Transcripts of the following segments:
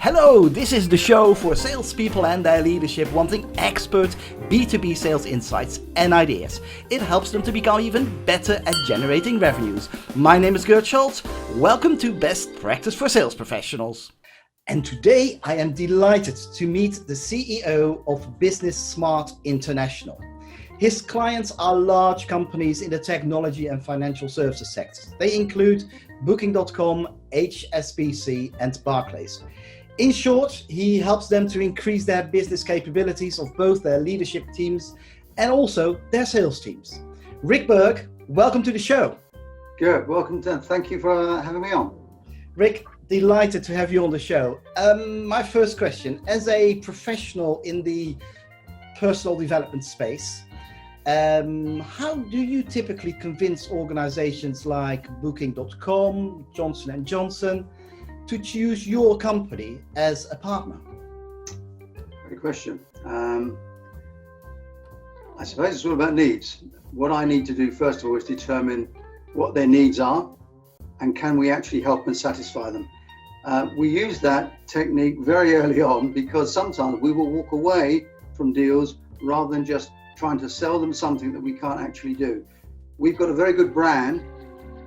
Hello, this is the show for salespeople and their leadership wanting expert B2B sales insights and ideas. It helps them to become even better at generating revenues. My name is Gert Schultz. Welcome to Best Practice for Sales Professionals. And today I am delighted to meet the CEO of Business Smart International. His clients are large companies in the technology and financial services sectors. They include Booking.com, HSBC, and Barclays. In short, he helps them to increase their business capabilities of both their leadership teams and also their sales teams. Rick Berg, welcome to the show. Good, welcome to. Thank you for having me on. Rick, delighted to have you on the show. My first question, as a professional in the personal development space, how do you typically convince organizations like Booking.com, Johnson & Johnson, to choose your company as a partner? Great question. I suppose it's all about needs. What I need to do first of all is determine what their needs are and can we actually help and satisfy them. We use that technique very early on because sometimes we will walk away from deals rather than just trying to sell them something that we can't actually do. We've got a very good brand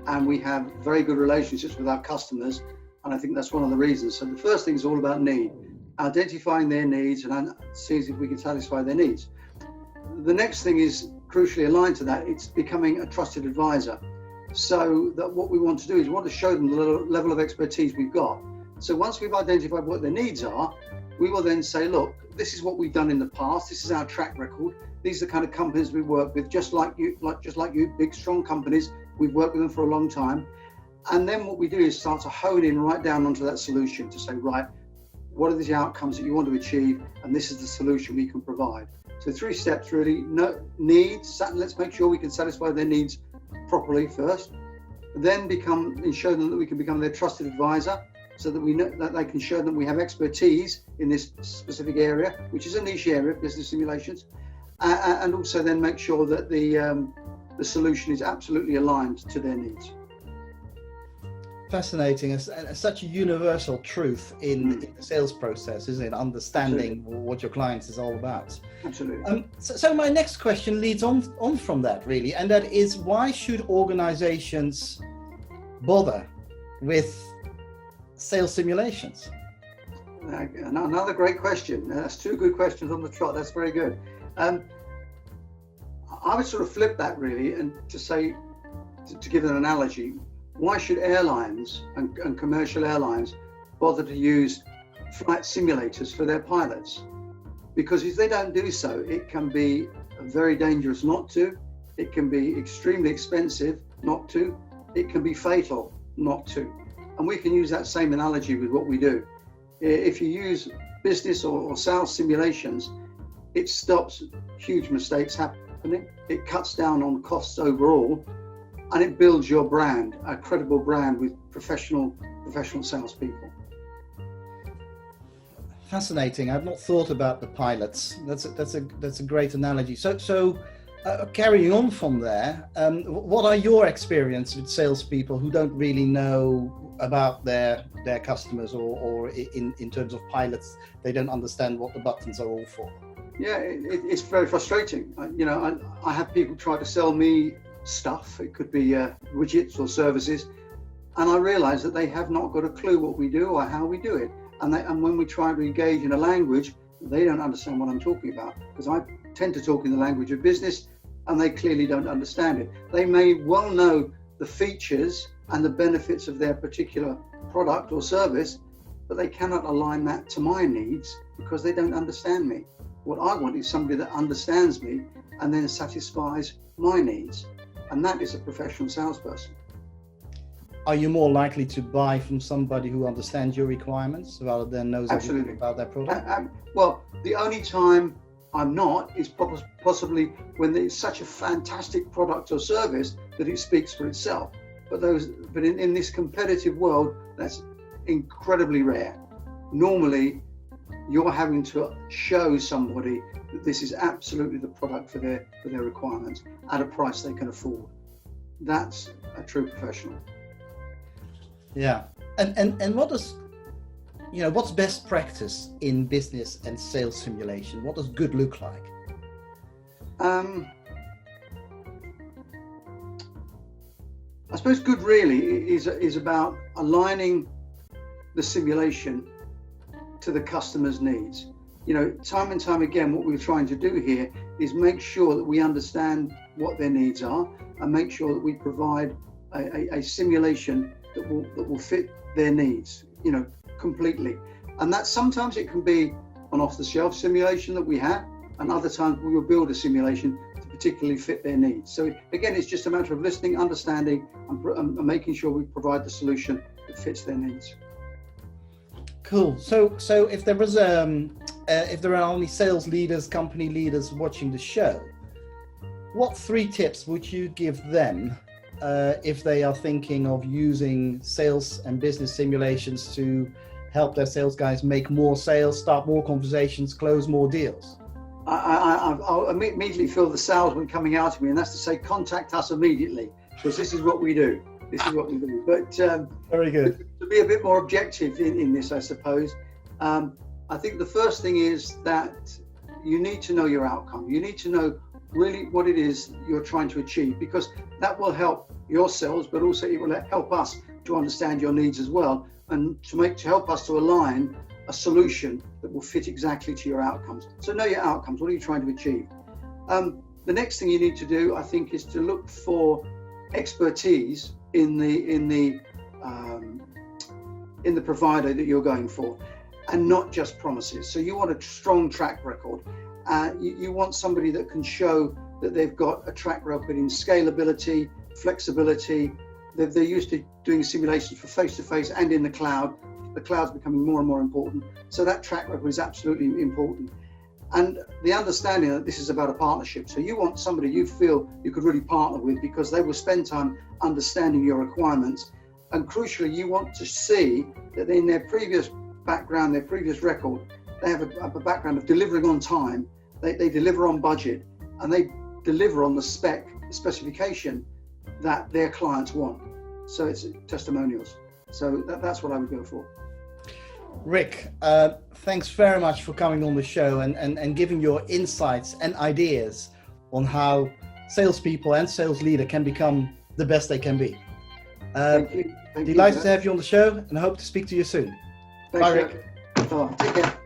and we have very good relationships with our customers, and I think that's one of the reasons. So the first thing is all about need, identifying their needs and seeing if we can satisfy their needs. The next thing is crucially aligned to that. It's becoming a trusted advisor. So that what we want to do is we want to show them the level of expertise we've got. So once we've identified what their needs are, we will then say, look, this is what we've done in the past. This is our track record. These are the kind of companies we work with, just like you, big, strong companies. We've worked with them for a long time. And then what we do is start to hone in right down onto that solution to say, right, what are the outcomes that you want to achieve? And this is the solution we can provide. So 3 steps really. Needs, let's make sure we can satisfy their needs properly first. Then show them that we can become their trusted advisor so that we know that they can show them we have expertise in this specific area, which is a niche area, business simulations. And also then make sure that the solution is absolutely aligned to their needs. Fascinating. It's such a universal truth in the sales process, isn't it? Understanding Absolutely. What your clients is all about. Absolutely. So my next question leads on from that, really, and that is, why should organizations bother with sales simulations? Another great question. That's 2 good questions on the trot. That's very good. I would sort of flip that really and to say, to give an analogy, why should airlines and commercial airlines bother to use flight simulators for their pilots? Because if they don't do so, it can be very dangerous not to, it can be extremely expensive not to, it can be fatal not to. And we can use that same analogy with what we do. If you use business or sales simulations, it stops huge mistakes happening, it cuts down on costs overall, and it builds your brand, a credible brand with professional salespeople. Fascinating. I've not thought about the pilots. That's a great analogy. So carrying on from there, what are your experience with salespeople who don't really know about their customers, or in terms of pilots, they don't understand what the buttons are all for? Yeah, it's very frustrating. I have people try to sell me stuff. It could be widgets or services, and I realize that they have not got a clue what we do or how we do it. And when we try to engage in a language, they don't understand what I'm talking about, because I tend to talk in the language of business and they clearly don't understand it. They may well know the features and the benefits of their particular product or service, but they cannot align that to my needs because they don't understand me. What I want is somebody that understands me and then satisfies my needs. And that is a professional salesperson. Are you more likely to buy from somebody who understands your requirements rather than knows Absolutely. Everything about their product? Well, the only time I'm not is possibly when it's such a fantastic product or service that it speaks for itself. But in this competitive world, that's incredibly rare. Normally, you're having to show somebody that this is absolutely the product for their requirements at a price they can afford. That's a true professional. Yeah, and what does what's best practice in business and sales simulation? What does good look like? I suppose good really is about aligning the simulation to the customer's needs. Time and time again, what we're trying to do here is make sure that we understand what their needs are and make sure that we provide a simulation that will fit their needs, completely. And that sometimes it can be an off-the-shelf simulation that we have, and other times we will build a simulation to particularly fit their needs. So again, it's just a matter of listening, understanding, and making sure we provide the solution that fits their needs. Cool. So if there was if there are only sales leaders, company leaders watching the show, what 3 tips would you give them if they are thinking of using sales and business simulations to help their sales guys make more sales, start more conversations, close more deals? I'll immediately feel the salesman coming out of me, and that's to say, contact us immediately, because this is what we do. This is what we do. But very good. To be a bit more objective in this, I suppose, I think the first thing is that you need to know your outcome. You need to know really what it is you're trying to achieve, because that will help yourselves, but also it will help us to understand your needs as well, and to help us to align a solution that will fit exactly to your outcomes. So know your outcomes. What are you trying to achieve? The next thing you need to do, I think, is to look for expertise in the provider that you're going for, and not just promises. So you want a strong track record. You want somebody that can show that they've got a track record in scalability, flexibility. They're used to doing simulations for face-to-face and in the cloud. The cloud's becoming more and more important. So that track record is absolutely important. And the understanding that this is about a partnership. So you want somebody you feel you could really partner with, because they will spend time understanding your requirements. And crucially, you want to see that in their previous background, their previous record, they have a background of delivering on time, they deliver on budget, and they deliver on the specification that their clients want. So it's testimonials. So that's what I would go for. Rick, thanks very much for coming on the show and giving your insights and ideas on how salespeople and sales leader can become the best they can be. Thank you. Delighted to have you on the show, and I hope to speak to you soon. Thanks, bye, Rick. Take care.